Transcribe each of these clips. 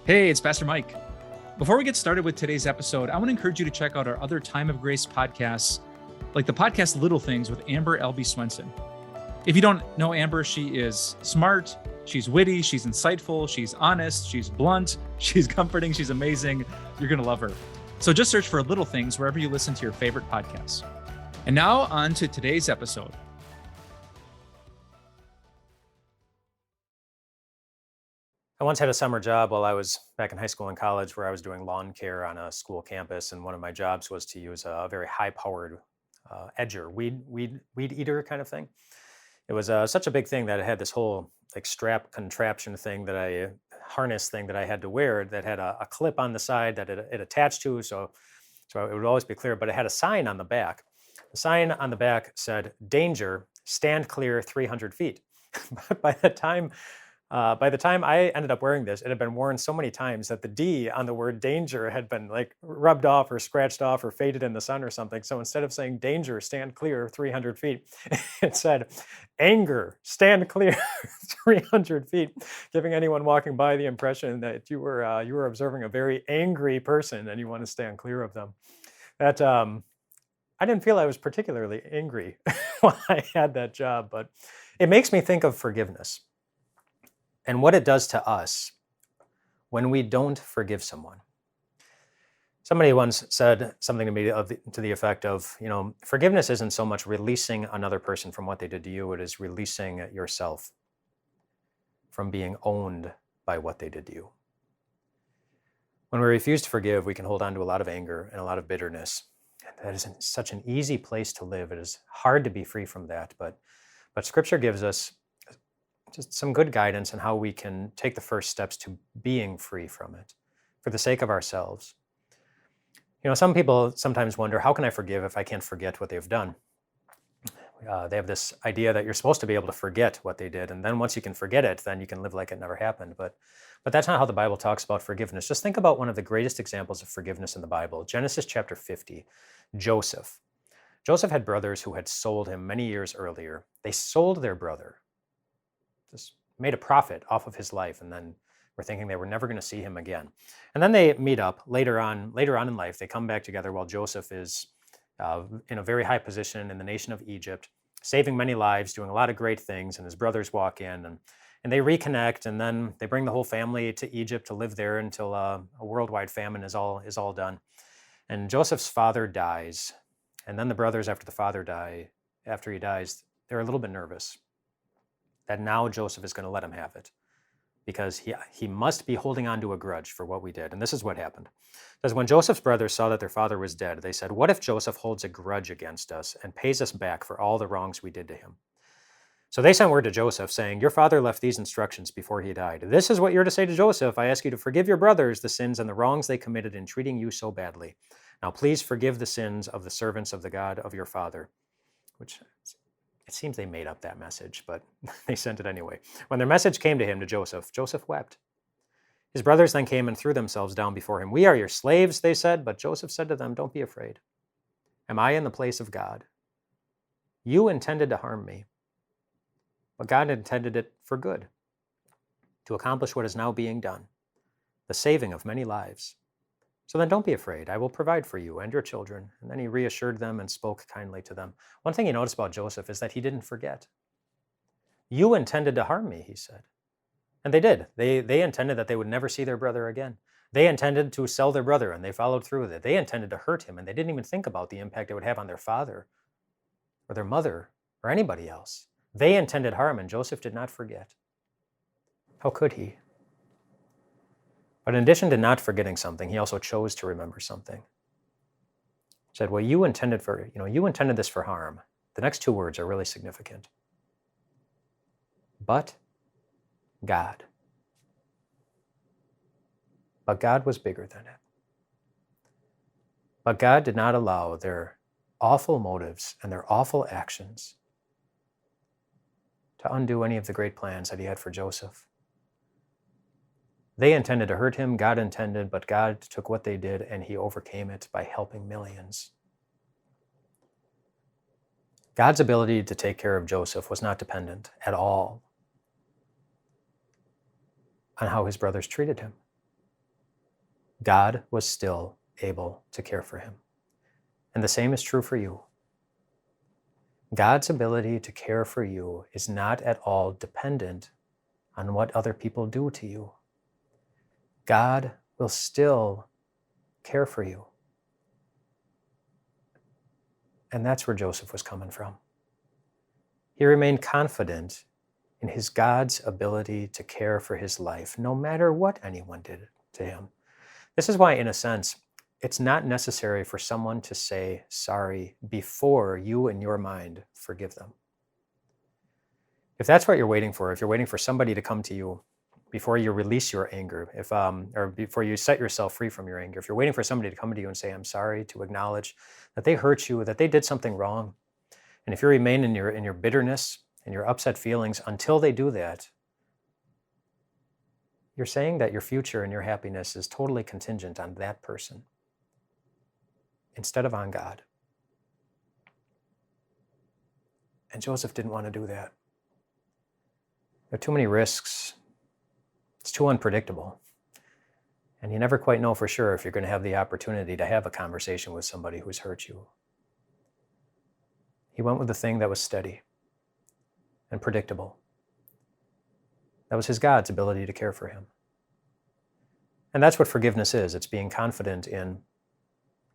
Hey, it's Pastor Mike. Before we get started with today's episode, I want to encourage you to check out our other Time of Grace podcasts, like the podcast Little Things with Albee, Swenson. If you don't know Amber, she is smart, she's witty, she's insightful, she's honest, she's blunt, she's comforting, she's amazing. You're going to love her. So just search for Little Things wherever you listen to your favorite podcasts. And now on to today's episode. I once had a summer job while I was back in high school and college where I was doing lawn care on a school campus, and one of my jobs was to use a very high-powered edger, weed eater kind of thing. It was such a big thing that it had this whole like strap contraption thing that harness thing that I had to wear that had a clip on the side that it attached to, so it would always be clear. But it had a sign on the back. The sign on the back said, "Danger, stand clear 300 feet." But by the time I ended up wearing this, it had been worn so many times that the D on the word danger had been like rubbed off or scratched off or faded in the sun or something. So instead of saying danger, stand clear 300 feet, it said anger, stand clear 300 feet, giving anyone walking by the impression that you were observing a very angry person and you want to stand clear of them. That I didn't feel I was particularly angry when I had that job, but it makes me think of forgiveness and what it does to us when we don't forgive someone. Somebody once said something to me to the effect of, forgiveness isn't so much releasing another person from what they did to you, it is releasing yourself from being owned by what they did to you. When we refuse to forgive, we can hold on to a lot of anger and a lot of bitterness. That is such an easy place to live. It is hard to be free from that, but Scripture gives us just some good guidance on how we can take the first steps to being free from it for the sake of ourselves. Some people sometimes wonder, how can I forgive if I can't forget what they've done? They have this idea that you're supposed to be able to forget what they did, and then once you can forget it, then you can live like it never happened. But that's not how the Bible talks about forgiveness. Just think about one of the greatest examples of forgiveness in the Bible, Genesis chapter 50, Joseph. Joseph had brothers who had sold him many years earlier. They sold their brother, just made a profit off of his life, and then were thinking they were never going to see him again. And then they meet up later on in life. They come back together while Joseph is in a very high position in the nation of Egypt, saving many lives, doing a lot of great things, and his brothers walk in and they reconnect, and then they bring the whole family to Egypt to live there until a worldwide famine is all done. And Joseph's father dies, and then the brothers, after he dies, they're a little bit nervous that now Joseph is going to let him have it, because he must be holding on to a grudge for what we did. And this is what happened. Because when Joseph's brothers saw that their father was dead, they said, "What if Joseph holds a grudge against us and pays us back for all the wrongs we did to him?" So they sent word to Joseph saying, "Your father left these instructions before he died. This is what you're to say to Joseph. I ask you to forgive your brothers the sins and the wrongs they committed in treating you so badly. Now please forgive the sins of the servants of the God of your father." Which, it seems they made up that message, but they sent it anyway. When their message came to him, to Joseph, Joseph wept. His brothers then came and threw themselves down before him. "We are your slaves," they said, but Joseph said to them, "Don't be afraid. Am I in the place of God? You intended to harm me, but God intended it for good, to accomplish what is now being done, the saving of many lives. So then don't be afraid. I will provide for you and your children." And then he reassured them and spoke kindly to them. One thing you notice about Joseph is that he didn't forget. "You intended to harm me," he said. And they did. They intended that they would never see their brother again. They intended to sell their brother, and they followed through with it. They intended to hurt him, and they didn't even think about the impact it would have on their father or their mother or anybody else. They intended harm, and Joseph did not forget. How could he? But in addition to not forgetting something, he also chose to remember something. He said, "Well, you intended this for harm." The next two words are really significant. But God. But God was bigger than it. But God did not allow their awful motives and their awful actions to undo any of the great plans that he had for Joseph. They intended to hurt him, God intended, but God took what they did and he overcame it by helping millions. God's ability to take care of Joseph was not dependent at all on how his brothers treated him. God was still able to care for him. And the same is true for you. God's ability to care for you is not at all dependent on what other people do to you. God will still care for you. And that's where Joseph was coming from. He remained confident in his God's ability to care for his life, no matter what anyone did to him. This is why, in a sense, it's not necessary for someone to say sorry before you, in your mind, forgive them. If that's what you're waiting for, if you're waiting for somebody to come to you before you release your anger, or before you set yourself free from your anger, if you're waiting for somebody to come to you and say, I'm sorry, to acknowledge that they hurt you, that they did something wrong, and if you remain in your bitterness and your upset feelings until they do that, you're saying that your future and your happiness is totally contingent on that person instead of on God. And Joseph didn't want to do that. There are too many risks. It's too unpredictable. And you never quite know for sure if you're going to have the opportunity to have a conversation with somebody who's hurt you. He went with the thing that was steady and predictable. That was his God's ability to care for him. And that's what forgiveness is. It's being confident in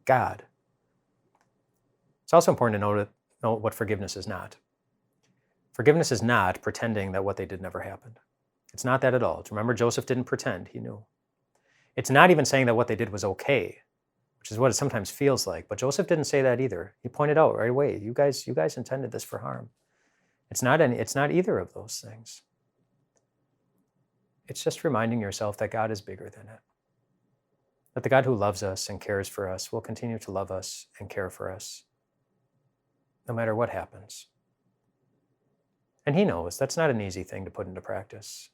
God. It's also important to know what forgiveness is not. Forgiveness is not pretending that what they did never happened. It's not that at all. Remember, Joseph didn't pretend, he knew. It's not even saying that what they did was okay, which is what it sometimes feels like. But Joseph didn't say that either. He pointed out right away, you guys intended this for harm. It's not either of those things. It's just reminding yourself that God is bigger than it. That the God who loves us and cares for us will continue to love us and care for us, no matter what happens. And he knows that's not an easy thing to put into practice.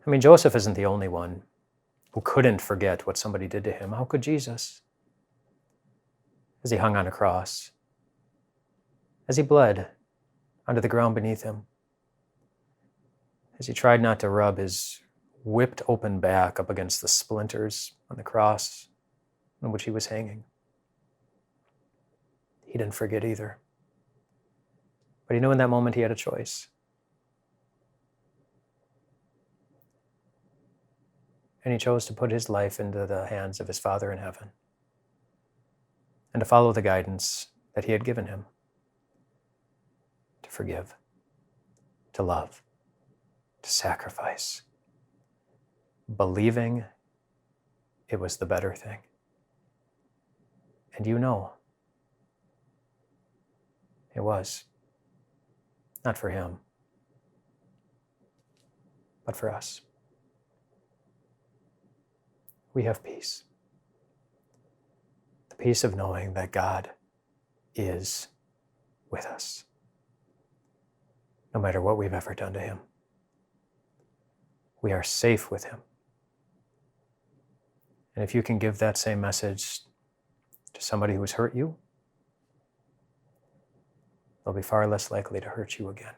I mean, Joseph isn't the only one who couldn't forget what somebody did to him. How could Jesus? As he hung on a cross, as he bled onto the ground beneath him, as he tried not to rub his whipped open back up against the splinters on the cross on which he was hanging. He didn't forget either. But he knew in that moment he had a choice. And he chose to put his life into the hands of his Father in heaven and to follow the guidance that he had given him, to forgive, to love, to sacrifice, believing it was the better thing. And you know, it was. Not for him, but for us. We have peace. The peace of knowing that God is with us, no matter what we've ever done to him. We are safe with him. And if you can give that same message to somebody who's hurt you, they'll be far less likely to hurt you again.